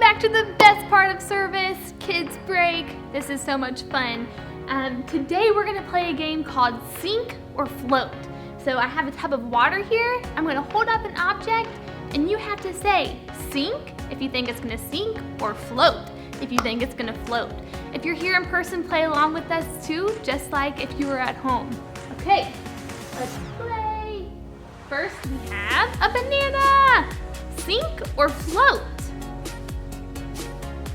back to the best part of service, Kids Break. This is so much fun. Today we're gonna play a game called Sink or Float. So I have a tub of water here. I'm gonna hold up an object and you have to say sink if you think it's gonna sink, or float if you think it's gonna float. If you're here in person, play along with us too, just like if you were at home. Okay, let's play. First we have a banana. Sink or float?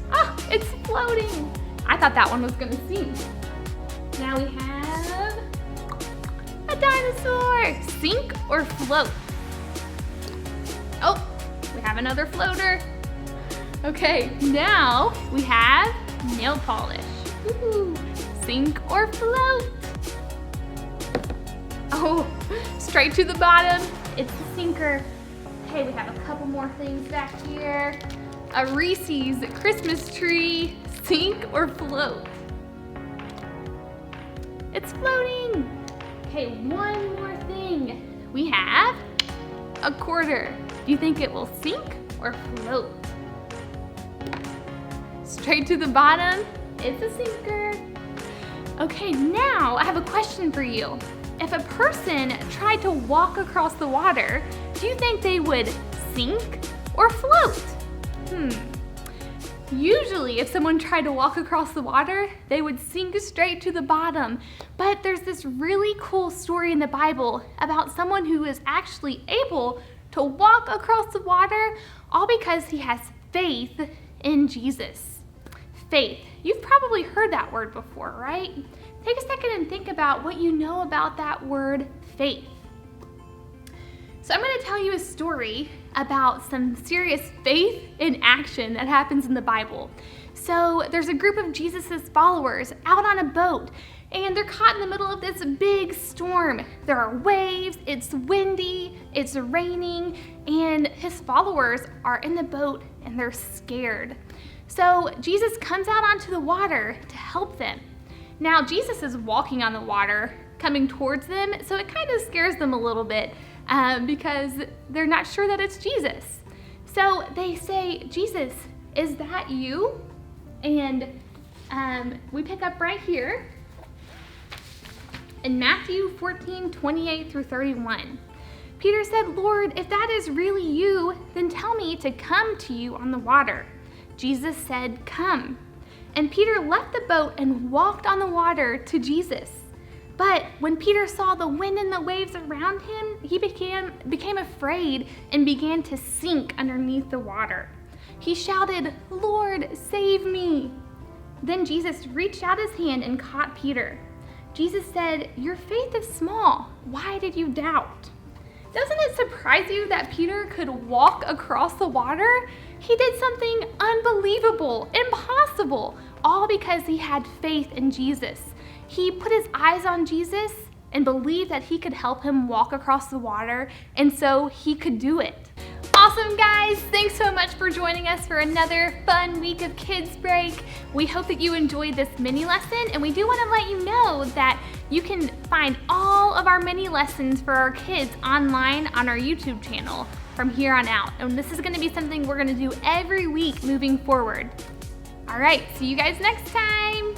Ah, it's floating. I thought that one was gonna sink. Now we have a dinosaur. Sink or float? Oh, we have another floater. Okay, now we have nail polish. Ooh, sink or float? Oh, straight to the bottom. It's the sinker. Okay, we have a couple more things back here. A Reese's Christmas tree. Sink or float? It's floating. Okay, one more thing. We have a quarter. Do you think it will sink or float? Straight to the bottom. It's a sinker. Okay, now I have a question for you. If a person tried to walk across the water, do you think they would sink or float? Usually if someone tried to walk across the water, they would sink straight to the bottom. But there's this really cool story in the Bible about someone who is actually able to walk across the water, all because he has faith in Jesus. Faith. You've probably heard that word before, right? Take a second and think about what you know about that word, faith. So I'm going to tell you a story about some serious faith in action that happens in the Bible. So there's a group of Jesus's followers out on a boat, and they're caught in the middle of this big storm. There are waves, it's windy, it's raining, and his followers are in the boat and they're scared. So Jesus comes out onto the water to help them. Now Jesus is walking on the water, coming towards them, so it kind of scares them a little bit because they're not sure that it's Jesus. So they say, "Jesus, is that you?" And we pick up right here in Matthew 14:28 through 31. Peter said, "Lord, if that is really you, then tell me to come to you on the water." Jesus said, "Come." And Peter left the boat and walked on the water to Jesus. But when Peter saw the wind and the waves around him, he became afraid and began to sink underneath the water. He shouted, "Lord, save me." Then Jesus reached out his hand and caught Peter. Jesus said, "Your faith is small. Why did you doubt?" Doesn't it surprise you that Peter could walk across the water? He did something unbelievable, impossible, all because he had faith in Jesus. He put his eyes on Jesus and believed that he could help him walk across the water, and so he could do it. Awesome, guys. Thanks so much for joining us for another fun week of Kids Break. We hope that you enjoyed this mini lesson, and we do want to let you know that you can find all of our mini lessons for our kids online on our YouTube channel from here on out. And this is going to be something we're going to do every week moving forward. All right, see you guys next time.